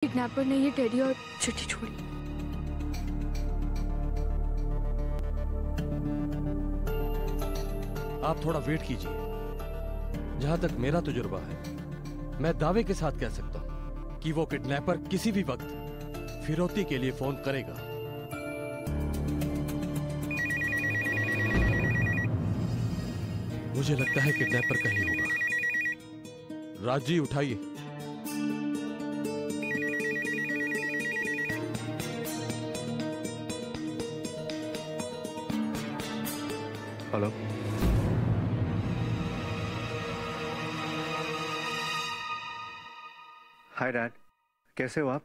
Kidnapper ने ये teddy और चिट्ठी छोड़ी। आप थोड़ा वेट कीजिए। जहां तक मेरा तजुर्बा है, मैं दावे के साथ कह सकता हूं कि वो किडनैपर किसी भी वक्त फिरौती के लिए फोन करेगा। मुझे लगता है किडनैपर कहीं होगा। राज जी उठाइए। हेलो। हाय डैड, कैसे हो आप?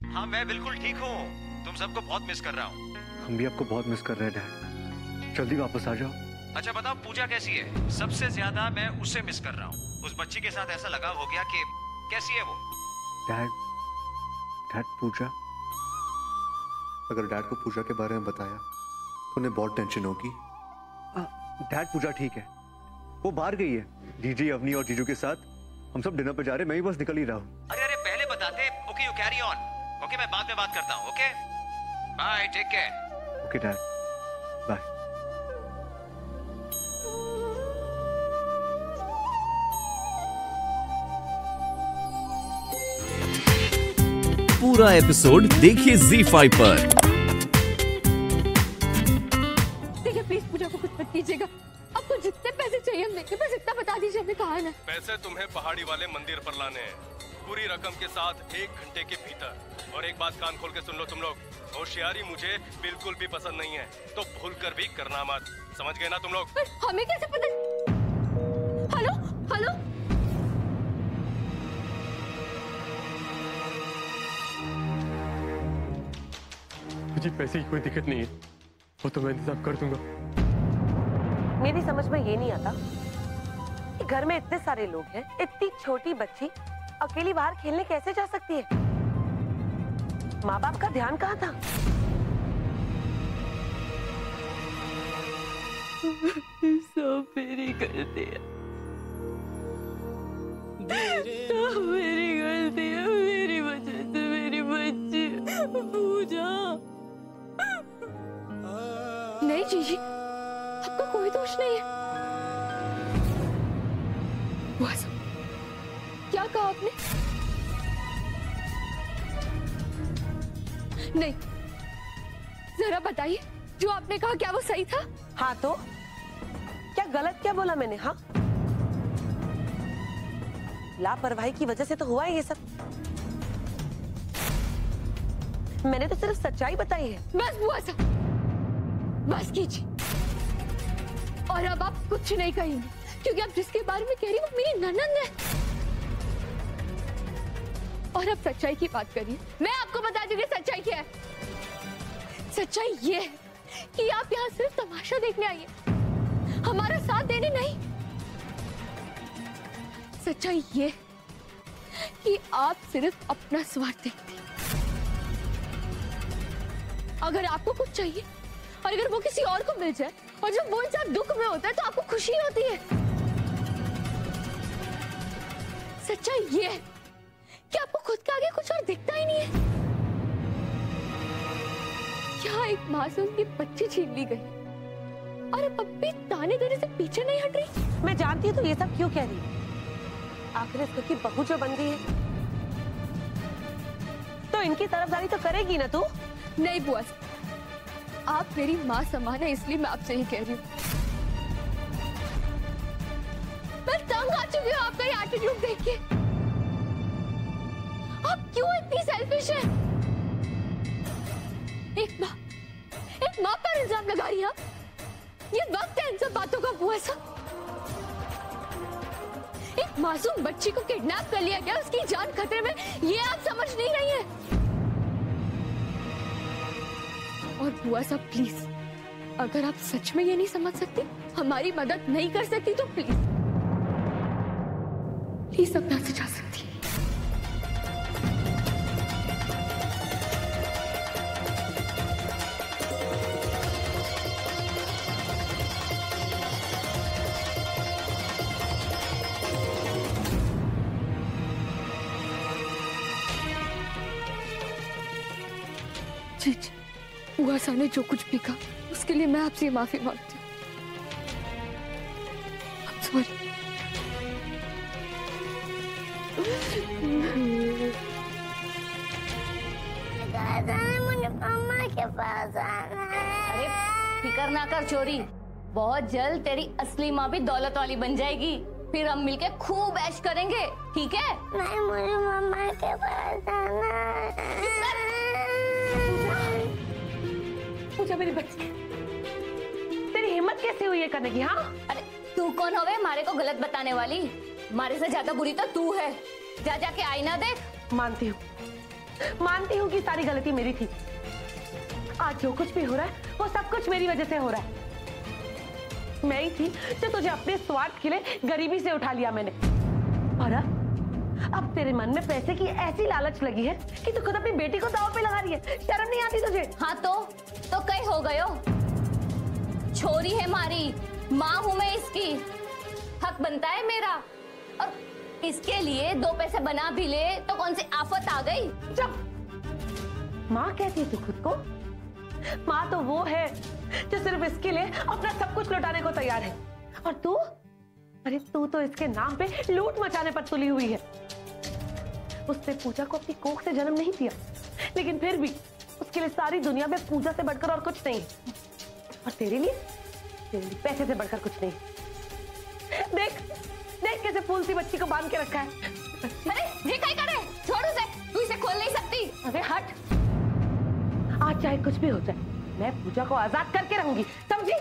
हाँ मैं बिल्कुल ठीक हूँ। तुम सबको बहुत मिस कर रहा हूँ। हम भी आपको बहुत मिस कर रहे हैं डैड। जल्दी वापस आ जाओ। अच्छा बताओ पूजा कैसी है? सबसे ज्यादा मैं उसे मिस कर रहा हूँ। उस बच्ची के साथ ऐसा लगाव हो गया कि कैसी है वो? डैड पूजा, अगर डैड को पूजा के बारे में बताया तो उन्हें बहुत टेंशन होगी। डैड पूजा ठीक है, वो बाहर गई है जीजी, अवनी और जीजू के साथ। हम सब डिनर पे जा रहे हैं, मैं ही बस निकल ही रहा हूँ। अरे अरे पहले बताते। Okay you carry on. Okay मैं बाद में बात करता हूँ। Okay bye, take care. Okay dad, bye. पूरा एपिसोड देखिए ZEE5 पर। देखिए प्लीज पूजा को कुछ मत कीजिएगा। आपको जितने पैसे चाहिए हम देंगे, बस इतना बता दीजिए हमें कहाँ है। पैसे तुम्हें पहाड़ी वाले मंदिर पर लाने हैं, पूरी रकम के साथ 1 घंटे के भीतर। और एक बात कान खोल के सुन लो तुम लोग, होशियारी मुझे बिल्कुल भी पसंद नहीं है, तो भूल कर भी करना मत। समझ गए ना तुम लोग? हमें कैसे पता? हेलो हेलो, मुझे पैसे की कोई दिक्कत नहीं है, वो तो मैं इंतजाम कर दूंगा। मेरी समझ में ये नहीं आता कि घर में इतने सारे लोग हैं, इतनी छोटी बच्ची अकेली बाहर खेलने कैसे जा सकती है? माँ बाप का ध्यान कहाँ था? सब मेरी गलती है, सब मेरी गलती है, मेरी वजह से मेरी बच्ची पूजा। नहीं जीजी, आपका कोई दोष नहीं है। बस क्या कहा आपने? नहीं, जरा बताइए, जो आपने कहा क्या वो सही था? हाँ तो क्या गलत क्या बोला मैंने? हाँ, लापरवाही की वजह से तो हुआ है ये सब। मैंने तो सिर्फ सच्चाई बताई है। बस बुआ साहब, बस कीजिए। और अब आप कुछ नहीं कहेंगे, क्योंकि आप जिसके बारे में कह रही हो मेरी ननंद है। और अब सच्चाई की बात करिए। मैं आपको बता दूंगी सच्चाई क्या है। सच्चाई ये है कि आप यहाँ सिर्फ तमाशा देखने आई हैं, हमारा साथ देने नहीं। सच्चाई ये है कि आप सिर्फ अपना स्वार्थ देखते हैं। अगर आपको कुछ चाहिए और अगर वो किसी और को मिल जाए, और जब वो इंसान दुख में होता है तो आपको खुशी होती है। सच्चाई ये है कि आपको खुद के आगे कुछ और दिखता ही नहीं है। क्या एक मासूम की बच्ची छीन ली गई और अब भी ताने देने से पीछे नहीं हट रही? मैं जानती हूँ तो ये सब क्यों कह रही है। आखिर इसको की बहू जो बन गई है तो इनकी तरफदारी तो करेगी ना तू? नहीं बुआ, आप मेरी माँ समान है, इसलिए मैं आपसे ही कह रही हूँ। मैं तंग आ चुकी हूँ आपका ये एटीट्यूड देख के। आप क्यों इतनी सेल्फिश हैं? एक माँ पर इल्जाम लगा रही हैं आप? ये वक्त है इन सब बातों का बुआ साहब। एक मासूम बच्ची को किडनैप कर लिया गया, उसकी जान खतरे में, ये आप समझ नहीं रही हैं। और बुआ साहब प्लीज, अगर आप सच में ये नहीं समझ सकती, हमारी मदद नहीं कर सकती, तो प्लीज प्लीज अपना से जा सकती है। जी जी, बुआ सा ने जो कुछ भी कहा उसके लिए मैं आपसे माफी मांगती हूँ। सॉरी। मुझे मम्मा के पास आना है। अरे फिकर ना कर चोरी, बहुत जल्द तेरी असली माँ भी दौलत वाली बन जाएगी, फिर हम मिलके खूब ऐश करेंगे, ठीक है? नहीं, मुझे मम्मा के पास आना है। पूजा मेरी बच्ची, तेरी हिम्मत कैसे हुई है करने की? हाँ, अरे तू कौन होवे मारे को गलत बताने वाली? मारे से ज्यादा बुरी तो तू है। जा जाके आईना देख। मानती हूँ कि सारी गलती मेरी थी। आज जो कुछ भी हो रहा है वो सब कुछ मेरी वजह से हो रहा है। मैं ही थी जो तुझे अपने स्वार्थ के लिए गरीबी से उठा लिया मैंने। और अब तेरे मन में पैसे की ऐसी लालच लगी है कि तू खुद अपनी बेटी को दांव पे लगा रही है। शर्म नहीं आती तुझे? हाँ तो कई हो गयो। छोरी है मारी, माँ हूं मैं इसकी, हक बनता है मेरा। और इसके लिए दो पैसे बना भी ले तो कौन सी आफत आ गई? जब माँ कहती है तू खुद को, माँ तो वो है जो सिर्फ इसके लिए अपना सब कुछ लुटाने को तैयार है। और तू, अरे तू तो इसके नाम पे लूट मचाने पर तुली हुई है। उसने पूजा को अपनी कोख से जन्म नहीं दिया, लेकिन फिर भी उसके लिए सारी दुनिया में पूजा से बढ़कर और कुछ नहीं। और तेरे लिए पैसे से बढ़कर कुछ नहीं। देख देख कैसे फूल सी बच्ची को बांध के रखा है। अरे ये क्या करे? छोड़ उसे, तू इसे खोल नहीं सकती। अरे हट, आज चाहे कुछ भी हो जाए मैं पूजा को आजाद करके रहूंगी, समझी?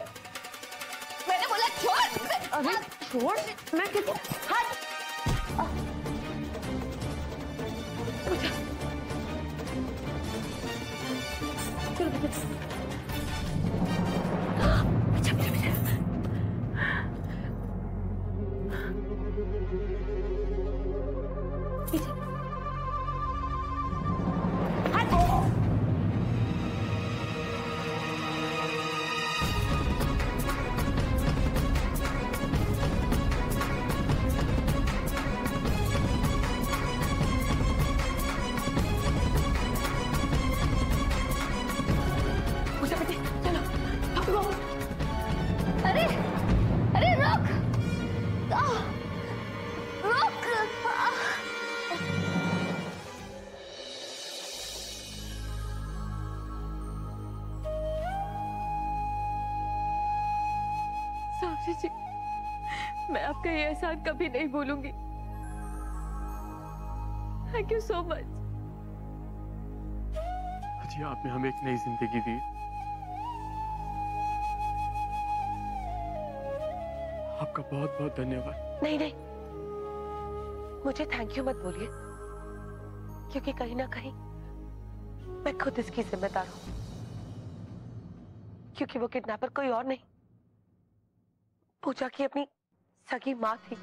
मैंने बोला छोड़। अरे छोड़, मैं किसी हट। पूजा, चलो पीछे। जी, मैं आपका ये एहसान कभी नहीं भूलूंगी। Thank you so much. जी, आपने हमें एक नई जिंदगी दी। आपका बहुत बहुत धन्यवाद। नहीं नहीं, मुझे थैंक यू मत बोलिए, क्योंकि कहीं ना कहीं मैं खुद इसकी जिम्मेदार हूं। क्योंकि वो किडनैपर कोई और नहीं, पूजा की अपनी सगी माँ थी।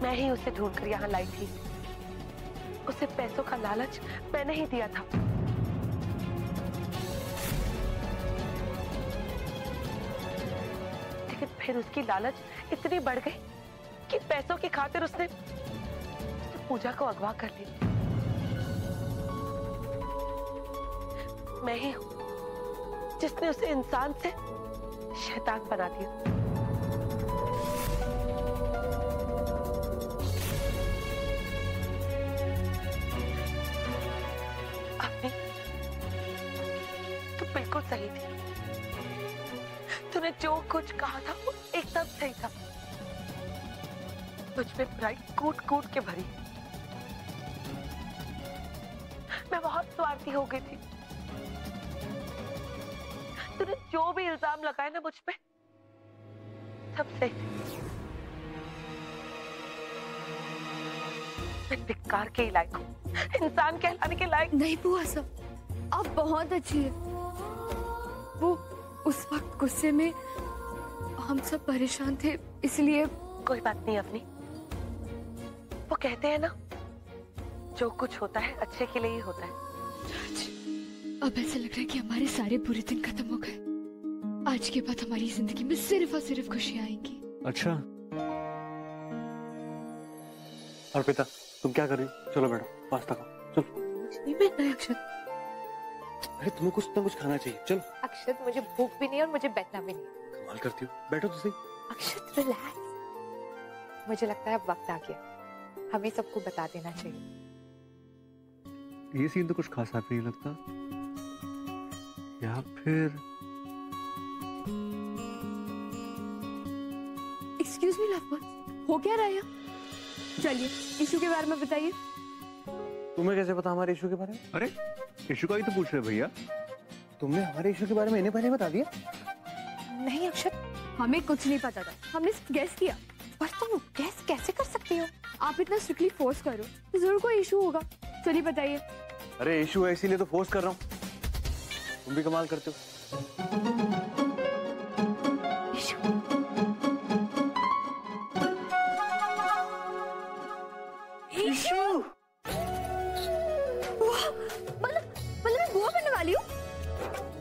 मैं ही उसे ढूंढकर यहाँ लाई थी। उसे पैसों का लालच मैंने ही दिया था। लेकिन फिर उसकी लालच इतनी बढ़ गई कि पैसों की खातिर उसने पूजा को अगवा कर लिया। मैं ही हूं जिसने उसे इंसान से शैतान बना दिया। अपनी तू बिल्कुल सही थी। तूने जो कुछ कहा था वो एकदम सही था। मुझ में बुराई कूट कूट के भरी। मैं बहुत स्वार्थी हो गई थी। तूने जो भी इल्जाम लगाए ना मुझ पे, सब सही थे। मैं धिक्कार के लायक हूँ, इंसान कहलाने के लायक नहीं। बुआ साहब, आप बहुत अच्छी है। वो उस वक्त गुस्से में हम सब परेशान थे, इसलिए। कोई बात नहीं अपनी। वो कहते हैं ना, जो कुछ होता है अच्छे के लिए ही होता है। अब ऐसा लग रहा है कि हमारे सारे बुरे दिन खत्म हो गए। आज के बाद हमारी जिंदगी में सिर्फ और सिर्फ खुशियां आएंगी। अच्छा, अर्पिता तुम क्या कर रही हो? चलो बैठो पास्ता खाओ चलो। नहीं बैठना है अक्षत। अरे तुम्हें कुछ ना कुछ खाना चाहिए चलो। अक्षत मुझे भूख भी नहीं और मुझे बैठना भी नहीं। कमाल करती हो, बैठो तो सही। अक्षत रिलैक्स। मुझे लगता है अब वक्त आ गया, हमें सबको बता देना चाहिए। ये सीन तो कुछ खास आप नहीं लगता, या फिर एक्सक्यूज मी लवबर्ड्स, हो क्या रहा है? चलिए इशू के बारे में बताइए। तुम्हें कैसे पता हमारे इशू के बारे में? अरे इशू का ही तो पूछ रहे भैया। तुमने हमारे इशू के बारे में इन्हें पहले बता दिया? नहीं अक्षत, हमें कुछ नहीं पता था, हमने सिर्फ गेस किया। पर तुम गेस कैसे कर सकते हो? आप इतना स्ट्रिक्टली फोर्स करो तो जरूर कोई इशू होगा। चलिए बताइए। अरे इशू है इसीलिए तो फोर्स कर रहा हूँ। तुम भी कमाल करते हो। मैं बुआ बनने वाली हूँ।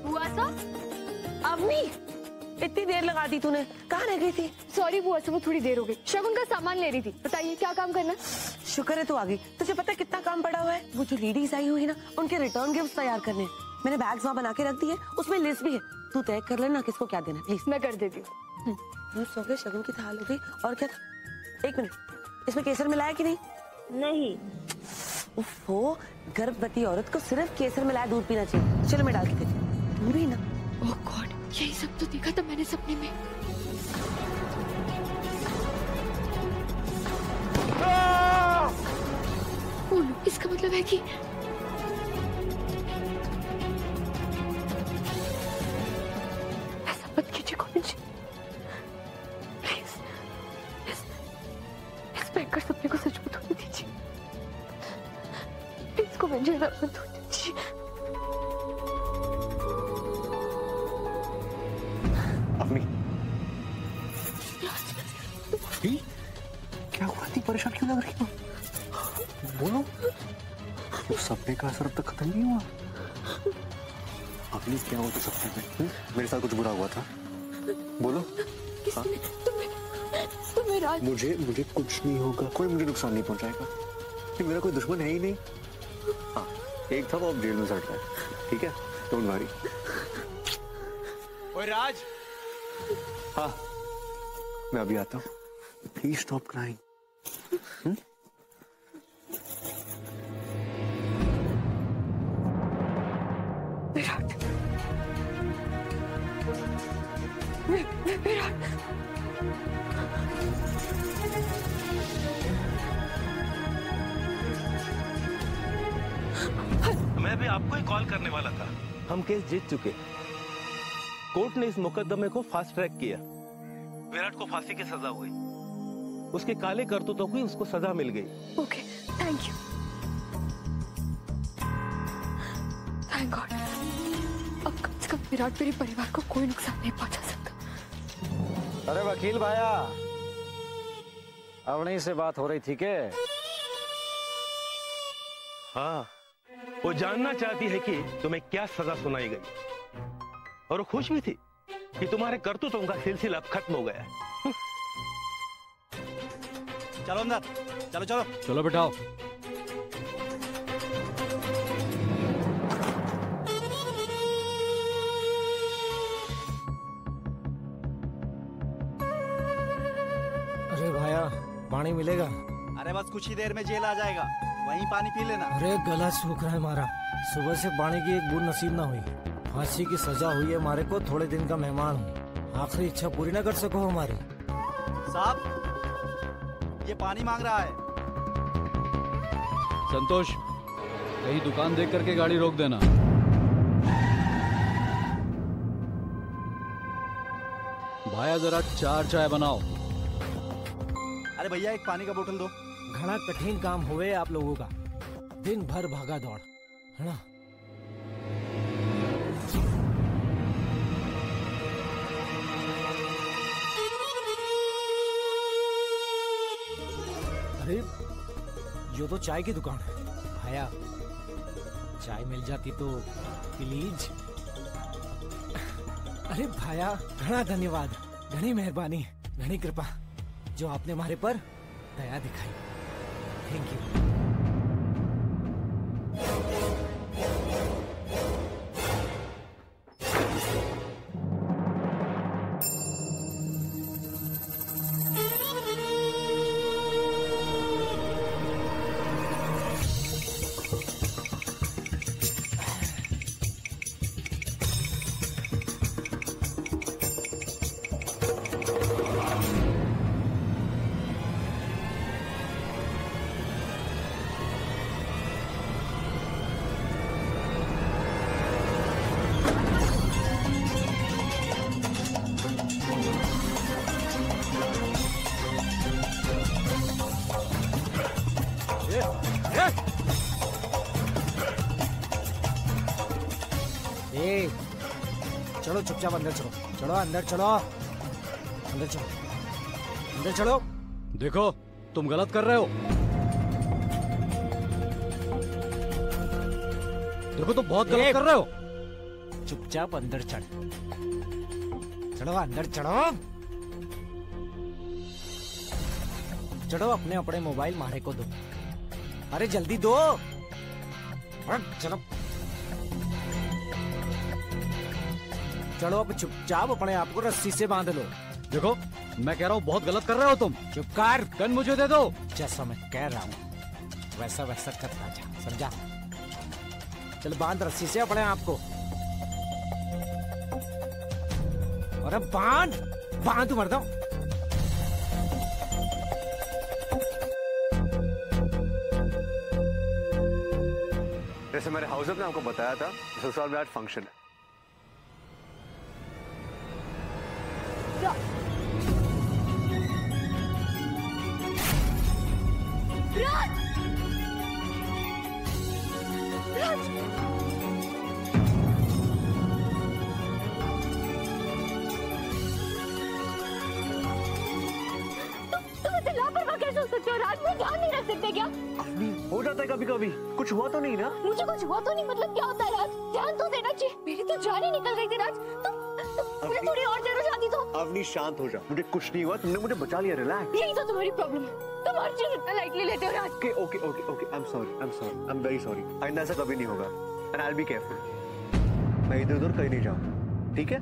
बुआ साहब, अवनी इतनी देर लगा दी तूने, कहाँ रह गई थी? सॉरी बुआ साहब, थोड़ी देर हो गई, शगुन का सामान ले रही थी। बताइए क्या काम करना? शुक्र है तू आ गई। तुझे पता है कितना काम पड़ा हुआ है? वो जो लेडीज आई हुई है ना, उनके रिटर्न गिफ्ट तैयार करने। मैंने बैग्स वहाँ बना के रख दिए, उसमें लिस्ट भी है। तू तय कर लेना किसको क्या देना प्लीज। मैं कर देती हूँ। हो गए, शगुन की थाल हो गई। और क्या? एक मिनट, इसमें केसर मिलाया कि नहीं? नहीं। वो गर्भवती औरत को सिर्फ केसर मिलाया दूध पीना चाहिए। चलो मैं डाल के देती हूँ। तू भी ना। ओह गॉड, यही सब तो देखा था मैंने सपने में। बोलो, इसका मतलब है कि ऐसा मत कीजिए गोविंद जी, प्लीज। इस भयंकर सपने को सच मत होने दीजिए। प्लीज गोविंद जी, मत होने दीजिए। क्या हुआ? इतनी परेशान क्यों लग रही हो? बोलो, उस सपने का असर अब तक खत्म नहीं हुआ। अपनी क्या हुआ तो सपने में? मेरे साथ कुछ बुरा हुआ था? बोलो। तुम्हें राज... मुझे कुछ नहीं होगा, कोई मुझे नुकसान नहीं पहुंचाएगा। ये मेरा कोई दुश्मन है ही नहीं। हाँ, एक था वो अब जेल में सड़ रहा है, ठीक है? Don't worry. ओए राज। हाँ, मैं अभी आता हूँ। Please stop crying. Virat, Virat, मैं भी आपको ही कॉल करने वाला था। हम केस जीत चुके, कोर्ट ने इस मुकदमे को फास्ट ट्रैक किया। विराट को फांसी की सजा हुई, उसके काले करतूतों की उसको सजा मिल गई। Okay, thank you, thank God. अब कम से कम विराट मेरे परिवार को कोई नुकसान नहीं पहुंचा सकता। अरे वकील भाया, अवनी से बात हो रही थी के? हाँ, वो जानना चाहती है कि तुम्हें क्या सजा सुनाई गई, और वो खुश भी थी कि तुम्हारे करतूतों का सिलसिला अब खत्म हो गया है। चलो अंदर, चलो चलो चलो बिठाओ। अरे भाया, पानी मिलेगा? अरे बस कुछ ही देर में जेल आ जाएगा, वहीं पानी पी लेना। अरे गला सूख रहा है हमारा, सुबह से पानी की एक बूंद नसीब ना हुई। फांसी की सजा हुई है हमारे को, थोड़े दिन का मेहमान हूँ। आखिरी इच्छा पूरी ना कर सको हमारी। साहब, ये पानी मांग रहा है। संतोष, कहीं दुकान देख करके गाड़ी रोक देना। भाया जरा 4 चाय बनाओ। अरे भैया एक पानी का बोतल दो। घना कठिन काम हुए आप लोगों का, दिन भर भागा दौड़, है ना? अरे ये तो चाय की दुकान है। भाया, चाय मिल जाती तो प्लीज। अरे भाया, घना धन्यवाद, घनी मेहरबानी, घनी कृपा जो आपने हमारे पर दया दिखाई। Thank you. चलो चुपचाप अंदर चलो, चलो अंदर चलो, अंदर चलो, अंदर चलो। देखो तुम गलत कर रहे हो। देखो तुम बहुत गलत कर रहे हो। चुपचाप अंदर चढ़, चलो अंदर चढ़ो, चढ़ो। अपने अपने मोबाइल मारे को दो। अरे जल्दी दो। चलो चलो, अब चुपचाप अपने आप को रस्सी से बांध लो। देखो मैं कह रहा हूँ बहुत गलत कर रहे हो तुम। चुप कर, गन मुझे दे दो। जैसा मैं कह रहा हूँ वैसा वैसा करता जा, समझा? चल बांध रस्सी से अपने आप को। अरे बांध बांध मर दो। जैसे मेरे हाउस ने आपको बताया था, ससुराल में आज फंक्शन है। हो जाता है कभी कभी, कुछ हुआ तो नहीं ना? मुझे कुछ हुआ तो नहीं मतलब क्या होता है राज? ध्यान तो देना चाहिए। मेरी तो जान ही निकल गई थी राज। तुमने थोड़ी और देर हो जाती तो। अवनी शांत हो जा, मुझे कुछ नहीं हुआ, तुमने मुझे बचा लिया। रिलैक्स। यही तो तुम्हारी प्रॉब्लम है, तुम हर चीज इतना लाइटली लेते हो Raj. Okay okay okay okay, I am sorry, I am sorry, I am very sorry. आइंदा ऐसा कभी नहीं होगा। And I will be careful. मैं इधर उधर कहीं नहीं जाऊंगा, ठीक है?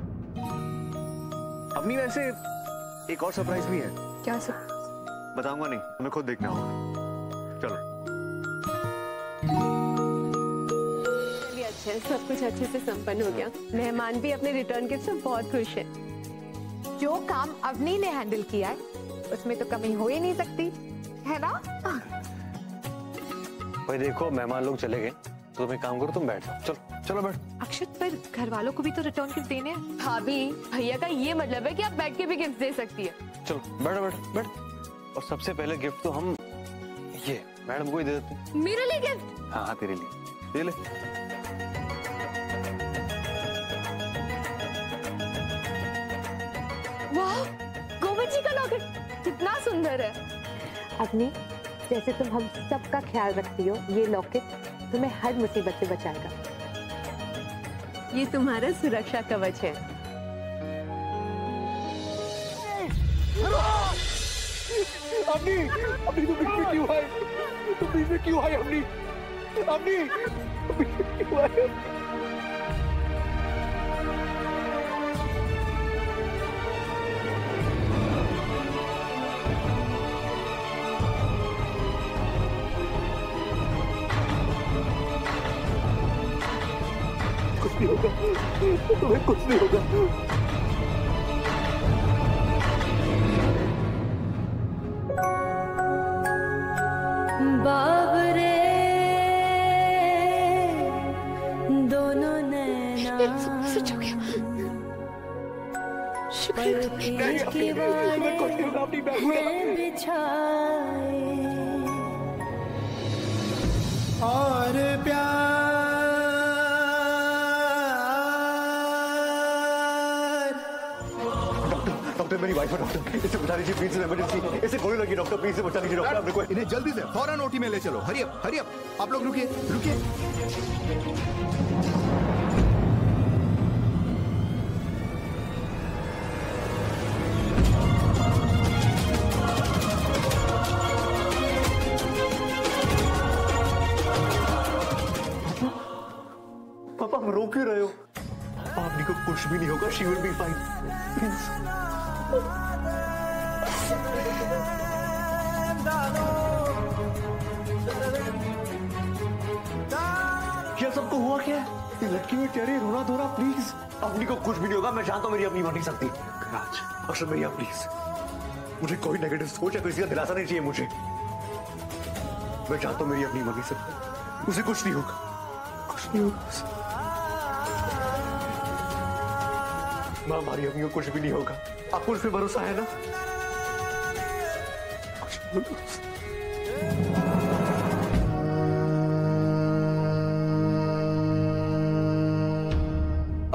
अवनी वैसे एक और सरप्राइज भी है। क्या सरप्राइज? बताऊंगा नहीं, तुम्हें खुद देखना होगा। चलो। अच्छा, सब कुछ अच्छे से संपन्न हो गया। मेहमान भी अपने रिटर्न गिफ्ट से बहुत खुश हैं। जो काम अवनी ने हैंडल किया है उसमें तो कमी हो ही नहीं सकती, है ना? भाई देखो मेहमान लोग चले गए, तो तुम एक काम करो, तुम बैठ जाओ। चलो चलो बैठ। अक्षत, पर घर वालों को भी तो रिटर्न गिफ्ट देने हैं। भाभी, भैया का ये मतलब है कि आप बैठ के भी गिफ्ट दे सकती है। चलो बैठ बैठ बैठ। और सबसे पहले गिफ्ट तो हम ये मैडम को ही दे देते हैं। मेरे लिए गिफ्ट? हाँ हाँ तेरे लिए, ये ले। वाह, गोविंद जी का लॉकेट कितना सुंदर है। अवनी, जैसे तुम हम सबका ख्याल रखती हो, ये लॉकेट तुम्हें हर मुसीबत से बचाएगा। ये तुम्हारा सुरक्षा कवच है। अवनी, अवनी तुम बीच में क्यों आए? तुम बीच में क्यों आए अवनी? अवनी, तुम बीच में क्यों आए? कुछ नहीं होगा, तुम्हें कुछ नहीं होगा। बाबरे दोनों नैना के वाड़े बिछाए और प्यार डॉक्टर मेरी वाइफ है डॉक्टर, इसे बचा लीजिए प्लीज, इमरजेंसी, इसे गोली लगी डॉक्टर, प्लीज इसे बचा लीजिए डॉक्टर। आपने इन्हें जल्दी से फौरन ओटी में ले चलो। हरी अप, आप लोग रुकिए रुकिए। Be fine, please. क्या सबको हुआ क्या है? ये लड़की में चेहरे रोना धोना, प्लीज। अपनी को कुछ भी नहीं होगा, मैं जानता हूँ मेरी अपनी बन नहीं सकती। राज, अक्षर भैया प्लीज, मुझे कोई नेगेटिव सोच या किसी का दिलासा नहीं चाहिए मुझे। मैं जानता हूँ मेरी अपनी बन नहीं सकती, उसे कुछ नहीं होगा, कुछ नहीं होगा उसे। माँ, हमारी अम्मी को कुछ भी नहीं होगा, आपको उस पर भरोसा है ना? कुछ नहीं होगा उसे।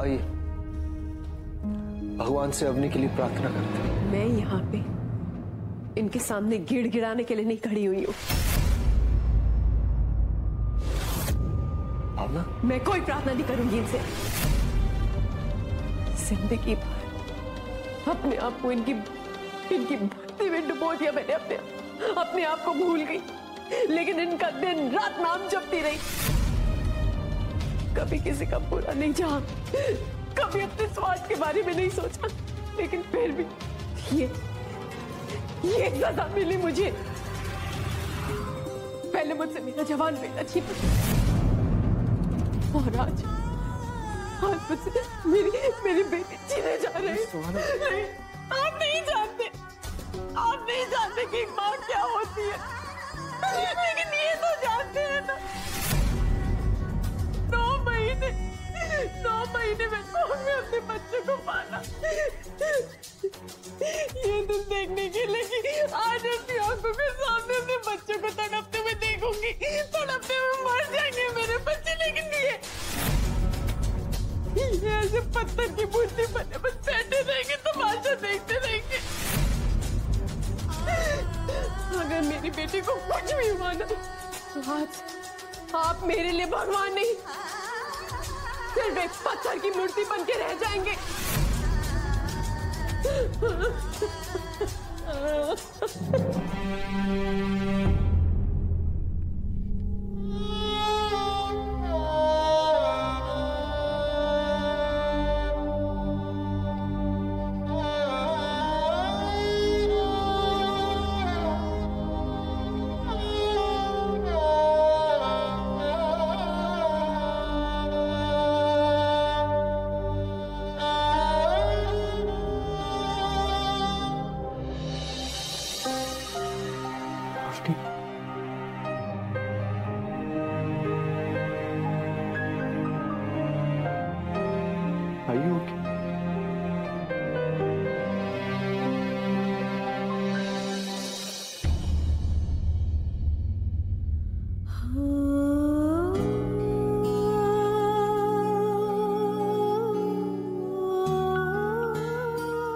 आइए, भगवान से अवनी के लिए प्रार्थना करते हैं। मैं यहाँ पे इनके सामने गिड़गिड़ाने के लिए नहीं खड़ी हुई हूँ। भावना, मैं कोई प्रार्थना नहीं करूंगी इनसे। जिंदगी भर अपने आप को इनकी भक्ति में डुबो दिया मैंने, अपने आप को भूल गई, लेकिन इनका दिन रात नाम जपती रही। कभी किसी का बुरा नहीं चाहा, कभी अपने स्वार्थ के बारे में नहीं सोचा, लेकिन फिर भी ये सजा मिली मुझे। पहले मुझसे मेरा जवान बेटा छीना, और आज मुझसे मेरी बेटी छीने जा रहे हैं। आप नहीं जानते कि माँ क्या होती है, लेकिन ये तो जानते हैं ना। 9 महीने में मैं अपने बच्चे को पाला, ये दिन देखने के लिए कि आज अपनी आंखों के सामने अपने बच्चों को तड़पते हुए देखूंगी, तड़पते हुए मर जाएंगे मेरे बच्चे। लेकिन ये ऐसे पत्थर की मूर्ति बने बस बैठे रहेंगे, तमाशा देखते रहेंगे। अगर मेरी बेटी को कुछ भी हुआ ना, तो आज आप मेरे लिए भगवान नहीं, सिर्फ एक पत्थर की मूर्ति बन के रह जाएंगे।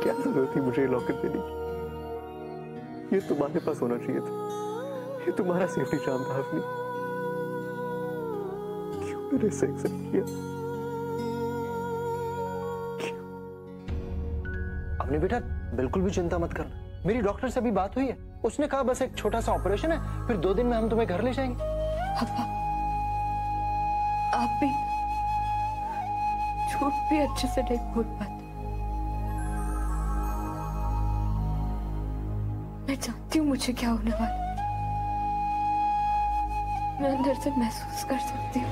क्या जरूरत थी मुझे ये लॉकेट देने की? ये तुम्हारे पास होना चाहिए था, ये तुम्हारा सेफ्टी चार्म था। अपनी क्यों मेरे से एक्सेप्ट किया? अपने बेटा बिल्कुल भी चिंता मत करना, मेरी डॉक्टर से अभी बात हुई है, उसने कहा बस एक छोटा सा ऑपरेशन है, फिर 2 दिन में हम तुम्हें घर ले जाएंगे। पापा, आप भी झूठ भी अच्छे से नहीं बोल पाते। मैं जानती हूँ मुझे क्या होने वाला, मैं अंदर से महसूस कर सकती हूँ।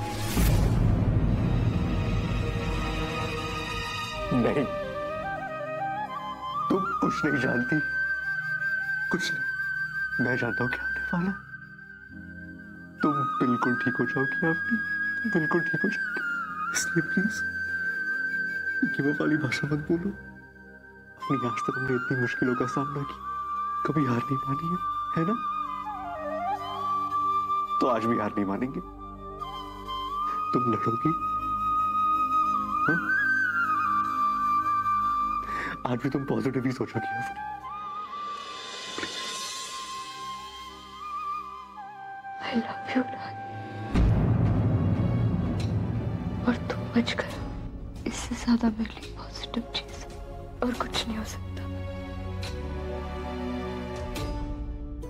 नहीं, तुम कुछ नहीं जानती, कुछ नहीं। मैं जानता हूँ क्या होने वाला है। तुम बिल्कुल ठीक हो जाओगी आपकी, तुम बिल्कुल ठीक हो जाओगी। इसलिए प्लीज गिव अप वाली भाषा मत बोलो। अपनी आज तक हमने इतनी मुश्किलों का सामना किया, कभी हार नहीं मानी है ना? तो आज भी हार नहीं मानेंगे। तुम लड़ोगी, हाँ? आज भी तुम पॉजिटिव ही सोचोगी अपनी। I love you, राज। और तुम बच कर, इससे ज्यादा मेरे लिए पॉजिटिव चीज और कुछ नहीं हो सकता।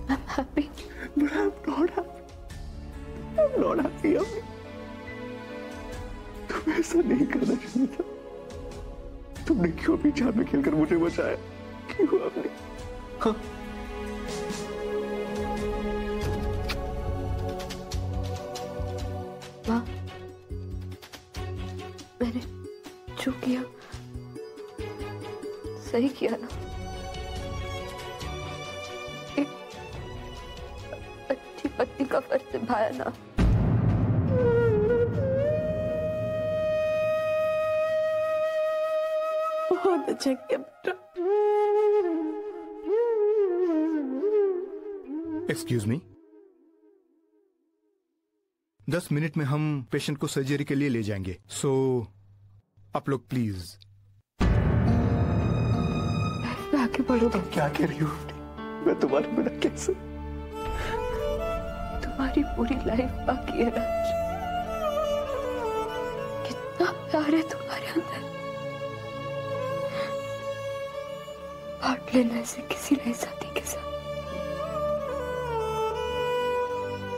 I'm happy. But I'm not happy. I'm not happy अभी। तुम ऐसा नहीं करना चाहिए था। तुमने क्यों अपनी जान में खेलकर मुझे बचाया? क्यों आपने? हाँ? माँ, मैंने जो किया सही किया ना? एक अच्छी पत्नी का फर्ज निभाया ना? बहुत अच्छा किया बेटा। एक्सक्यूज मी, 10 मिनट में हम पेशेंट को सर्जरी के लिए ले जाएंगे, सो आप लोग प्लीज। आगे बढ़ो। तुम क्या कह रही हो? मैं तुम्हारे बिना कैसे? तुम्हारी पूरी लाइफ बाकी है राज। कितना प्यार है तुम्हारे अंदर, बांट लेना इसे किसी नए साथी के साथ।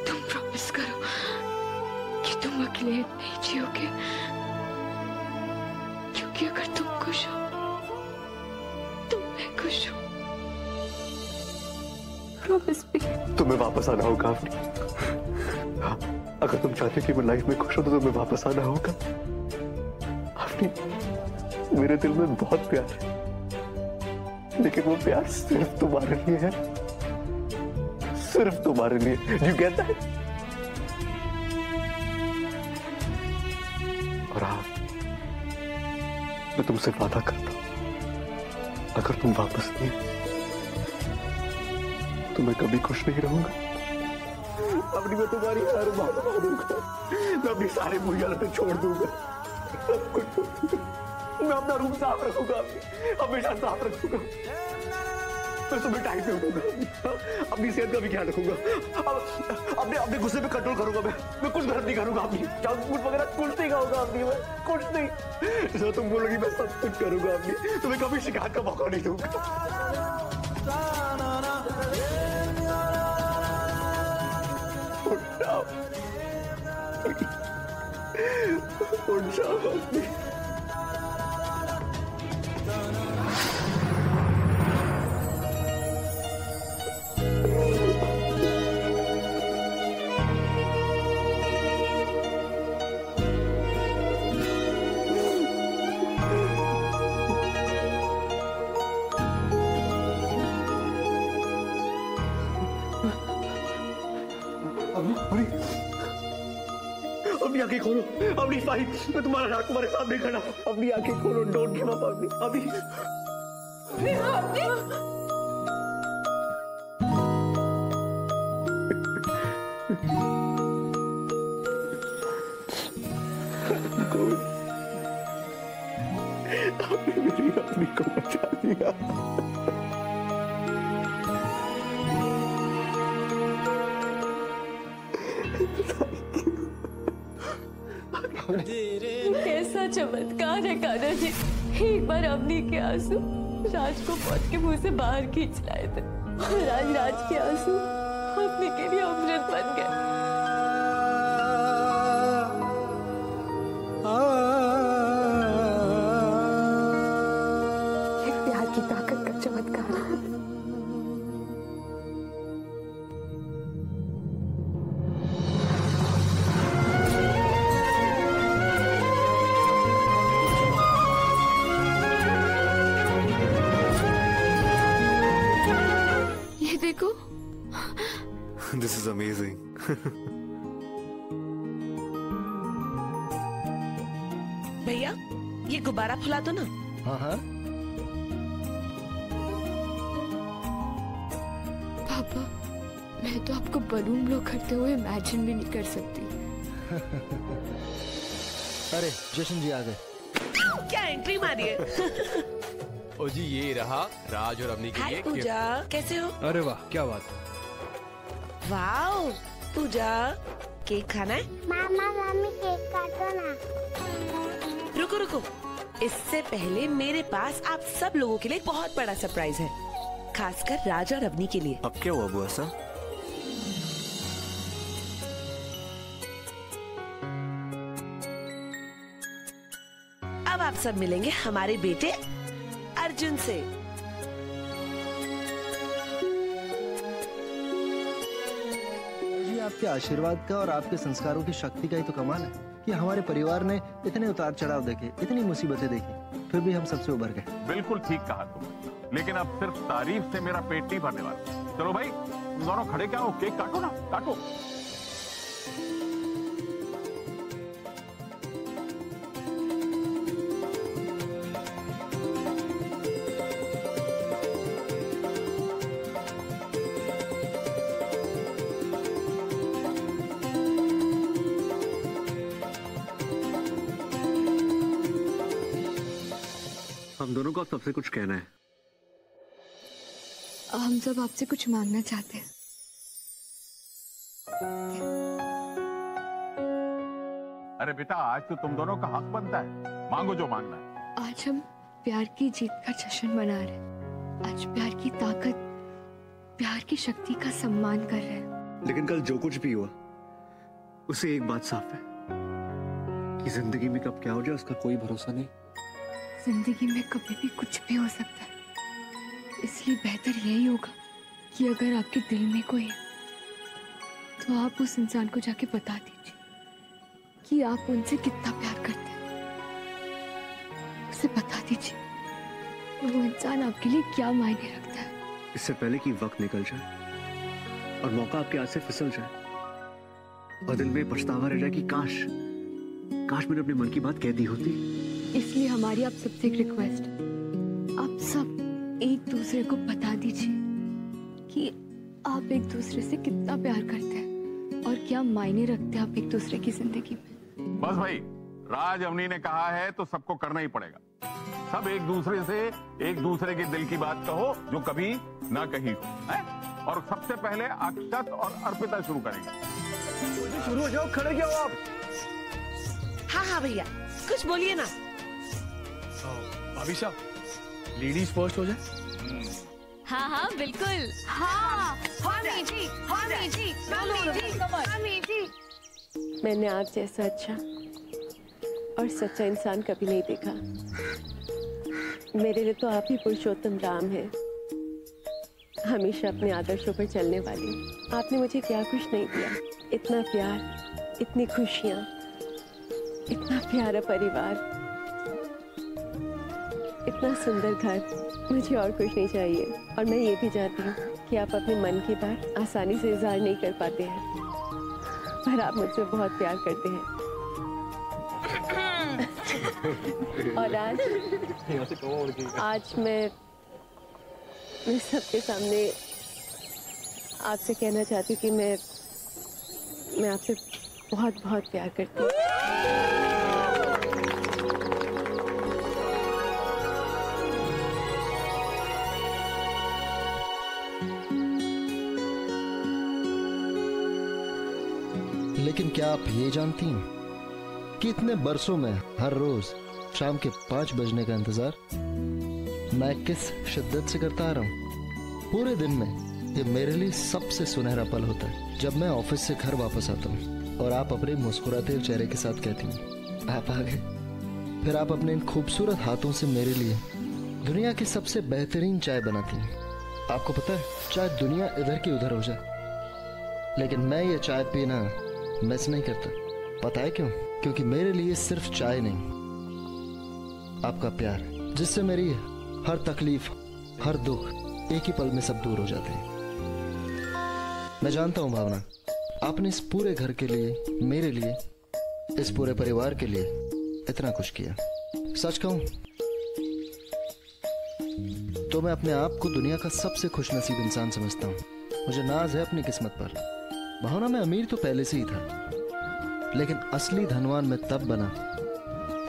तुम प्रॉमिस करो कि तुम अकेले नहीं जियोगे, क्योंकि अगर तुम खुश हो तो मैं खुश हूं। प्रॉमिस भी। तुम्हें वापस आना होगा अपनी। हाँ, अगर तुम चाहते हो कि मैं लाइफ में खुश हो तो तुम्हें वापस आना होगा। अपनी मेरे दिल में बहुत प्यार है, लेकिन वो प्यार सिर्फ तुम्हारे लिए है, सिर्फ तुम्हारे लिए। You get that? और हाँ, मैं तुमसे वादा करता हूं, अगर तुम वापस नहीं तो मैं कभी खुश नहीं रहूंगा। अपनी मैं तुम्हारी हर बात मानूंगा, मैं अपनी सारी बुरी आदतें छोड़ दूंगा, सब कुछ छोड़ दूंगा। मैं अपना रूम साफ रखूंगा, हमेशा साफ रखूंगा। मैं सुबह टाइम पे उठूंगा, अपनी सेहत का भी ख्याल रखूंगा, अपने गुस्से पे कंट्रोल करूंगा। मैं कुछ गलत नहीं करूंगा, अपनी जंक फूड वगैरह कुछ नहीं खाऊंगा, अपनी मैं कुछ नहीं। जो तुम बोलोगी मैं सब कुछ करूंगा, अपनी तुम्हें कभी शिकायत का मौका नहीं दूंगा। उठ जाओ अपनी। अपनी आंखें खोलो, अपनी फाइट। मैं तुम्हारा रात तुम्हारे सामने खड़ा, अपनी आंखें खोलो। डोंट गिव अप अभी। आपने मेरी अपनी को बचा दिया। कैसा चमत्कार है कान्हा जी, एक बार अवनी के आंसू राज को मौत के मुंह से बाहर खींच लाए थे, और आज राज के आंसू अवनी के लिए अमृत बन गए। प्यार की ताकत का चमत्कार। देखो, This is amazing. भैया ये गुब्बारा फुला दो ना। हाँ हाँ। पापा, मैं तो आपको बलून ब्लो करते हुए इमेजिन भी नहीं कर सकती। अरे जशन जी आ गए। क्या एंट्री मारी है। ओ जी, ये रहा राज और अवनी के लिए हाय पूजा, कैसे हो? अरे वाह, क्या बात। वाओ पूजा, केक खाना है? मामा मम्मी केक काटो ना। रुको रुको, इससे पहले मेरे पास आप सब लोगों के लिए बहुत बड़ा सरप्राइज है, खासकर राज और अवनी के लिए। अब क्या हुआ बुआ सा? अब आप आप सब मिलेंगे हमारे बेटे अर्जुन से। जी आपके आशीर्वाद का और आपके संस्कारों की शक्ति का ही तो कमाल है कि हमारे परिवार ने इतने उतार चढ़ाव देखे, इतनी मुसीबतें देखी, फिर भी हम सबसे उबर गए। बिल्कुल ठीक कहा तुम, लेकिन अब सिर्फ तारीफ से मेरा पेट नहीं भरने वाला। चलो भाई तुम दोनों खड़े क्या हो, केक काटो ना, काटो। हम दोनों को अब सबसे कुछ कहना है। हम सब आपसे कुछ मांगना चाहते हैं। अरे बेटा, आज तो तुम दोनों का हक बनता है, मांगो जो मांगना है। आज हम प्यार की जीत का जश्न मना रहे हैं। आज प्यार की ताकत, प्यार की शक्ति का सम्मान कर रहे हैं। लेकिन कल जो कुछ भी हुआ, उसे एक बात साफ है कि जिंदगी में कब क्या हो जाए उसका कोई भरोसा नहीं। जिंदगी में कभी भी कुछ भी हो सकता है, इसलिए बेहतर यही होगा कि अगर आपके दिल में कोई है तो आप उस इंसान को जाके बता दीजिए कि आप उनसे कितना प्यार करते हैं। उसे बता दीजिए कि वो इंसान आपके लिए क्या मायने रखता है। इससे पहले कि वक्त निकल जाए और मौका आपके हाथ से फिसल जाए और दिल में पछतावा रह जाए कि काश मैंने अपने मन की बात कह दी होती। इसलिए हमारी आप सबसे एक रिक्वेस्ट, आप सब एक दूसरे को बता दीजिए कि आप एक दूसरे से कितना प्यार करते हैं और क्या मायने रखते हैं आप एक दूसरे की जिंदगी में। बस भाई, राज अवनी ने कहा है तो सबको करना ही पड़ेगा। सब एक दूसरे से एक दूसरे के दिल की बात कहो जो कभी ना कही हो, है? और सबसे पहले अक्षत और अर्पिता शुरू करेंगे। शुरू हो जाओ, खड़े क्या हो आप? हाँ भैया, कुछ बोलिए ना। भाभी साहब, लेडीज फर्स्ट हो जाए। हाँ बिल्कुल। मैंने आप जैसा अच्छा और सच्चा इंसान कभी नहीं देखा। मेरे लिए तो आप ही पुरुषोत्तम राम हैं, हमेशा अपने आदर्शों पर चलने वाले। आपने मुझे क्या कुछ नहीं दिया, इतना प्यार, इतनी खुशियाँ, इतना प्यारा परिवार, इतना सुंदर घर। मुझे और कुछ नहीं चाहिए। और मैं ये भी जानती हूँ कि आप अपने मन की बात आसानी से इजहार नहीं कर पाते हैं, पर आप मुझसे बहुत प्यार करते हैं। और आज मैं सबके सामने आपसे कहना चाहती हूँ कि मैं आपसे बहुत बहुत प्यार करती हूँ। लेकिन क्या आप ये जानती हैं कि इतने बरसों में हर रोज शाम के 5 बजने का इंतजार मैं किस शिद्दत से करता आ रहा हूँ। पूरे दिन में ये मेरे लिए सबसे सुनहरा पल होता है जब मैं ऑफिस से घर वापस आता हूँ और आप अपने मुस्कुराते चेहरे के साथ कहती हैं आप आ गए। फिर आप अपने इन खूबसूरत हाथों से मेरे लिए दुनिया की सबसे बेहतरीन चाय बनाती हैं। आपको पता है, चाहे दुनिया इधर की उधर हो जाए, लेकिन मैं ये चाय पीना मिस नहीं करता। पता है क्यों? क्योंकि मेरे लिए सिर्फ चाय नहीं, आपका प्यार, जिससे मेरी हर तकलीफ, हर दुख एक ही पल में सब दूर हो जाते हैं। मैं जानता हूं भावना, आपने इस पूरे घर के लिए, मेरे लिए, इस पूरे परिवार के लिए इतना कुछ किया। सच कहूं तो मैं अपने आप को दुनिया का सबसे खुशनसीब इंसान समझता हूं। मुझे नाज है अपनी किस्मत पर। भावना, मैं अमीर तो पहले से ही था, लेकिन असली धनवान मैं तब बना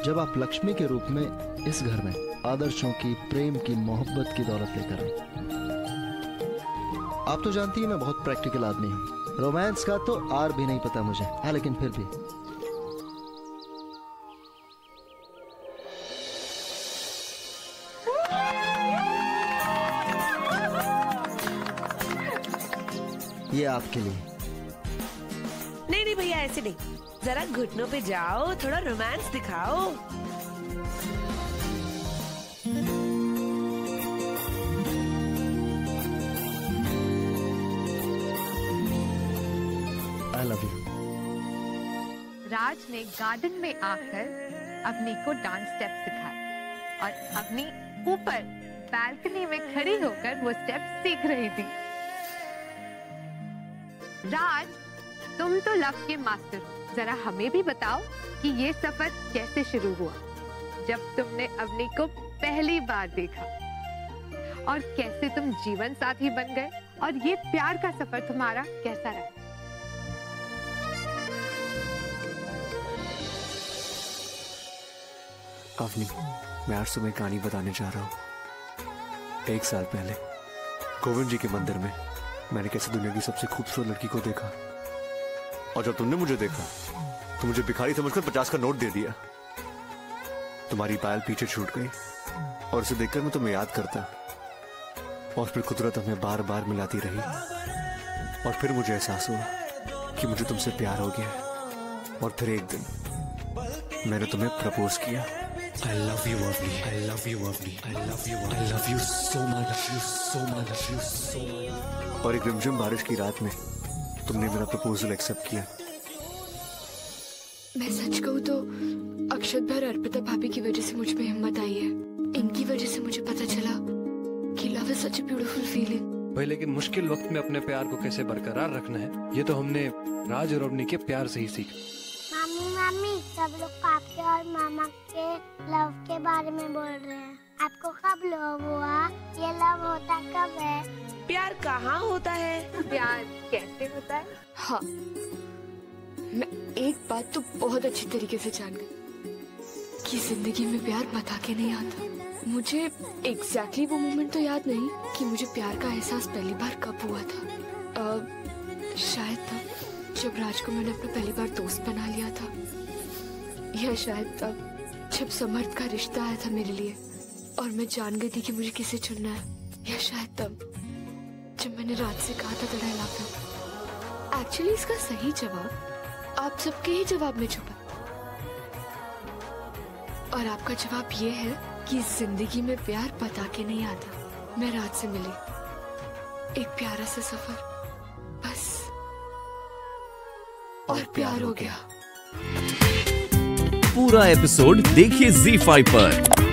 जब आप लक्ष्मी के रूप में इस घर में आदर्शों की, प्रेम की, मोहब्बत की दौलत लेकर आए। आप तो जानती हैं मैं बहुत प्रैक्टिकल आदमी हूं। रोमांस का तो आर भी नहीं पता मुझे। हाँ, लेकिन फिर भी ये आपके लिए। नहीं भैया, ऐसे नहीं, जरा घुटनों पे जाओ, थोड़ा रोमांस दिखाओ। I love you. राज ने गार्डन में आकर अवनी को डांस स्टेप सिखाए और अवनी ऊपर बालकनी में खड़ी होकर वो स्टेप सीख रही थी। राज, तुम तो लव के मास्टर हो, जरा हमें भी बताओ कि ये सफर कैसे शुरू हुआ, जब तुमने अवनी को पहली बार देखा और कैसे तुम जीवन साथी बन गए, और ये प्यार का सफर तुम्हारा कैसा रहा? अवनी, मैं आज तुम्हें कहानी बताने जा रहा हूँ। 1 साल पहले गोविंद जी के मंदिर में मैंने कैसे दुनिया की सबसे खूबसूरत लड़की को देखा, और जब तुमने मुझे देखा तो मुझे भिखारी समझकर 50 का नोट दे दिया। तुम्हारी पायल पीछे छूट गई और उसे देखकर मैं तुम्हें याद करता, और फिर कुदरत हमें बार बार मिलाती रही, और फिर मुझे एहसास हुआ कि मुझे तुमसे प्यार हो गया, और फिर एक दिन मैंने तुम्हें प्रपोज किया। I love you, Avni. I love you, Avni. I love you. I love you so much. You so much. You so much. और एक रिमझिम बारिश की रात में तुमने मेरा प्रपोजल एक्सेप्ट किया। मैं सच कहूँ तो अक्षत भर अर्पिता भाभी की वजह से मुझ में हिम्मत आई है। इनकी वजह से मुझे पता चला कि love is such a beautiful feeling. भाई लेकिन मुश्किल वक्त में अपने प्यार को कैसे बरकरार रखना है, ये तो हमने राज और अवनी के प्यार से ही सीखा। मामी, सब लोग पापा और मामा के लव के बारे में बोल रहे हैं। आपको कब लव हुआ? ये लव होता कब है? प्यार कहाँ होता है? प्यार कैसे होता है? हाँ, मैं एक बात तो बहुत अच्छी तरीके से जान गई कि जिंदगी में प्यार बता के नहीं आता। मुझे एग्जैक्टली वो मोमेंट तो याद नहीं कि मुझे प्यार का एहसास पहली बार कब हुआ था। शायद तब जब राज को मैंने अपना पहली बार दोस्त बना लिया था, या शायद तब जब समर्थ का रिश्ता आया था मेरे लिए और मैं जान गई थी कि मुझे किसे चुनना है, या शायद तब जब मैंने राज से कहा था that I love you। Actually इसका सही जवाब आप सबके ही जवाब में छुपा, और आपका जवाब ये है कि जिंदगी में प्यार बता के नहीं आता। मैं राज से मिली, एक प्यारा सा सफर, बस, और प्यार हो गया। पूरा एपिसोड देखिए ZEE5 पर।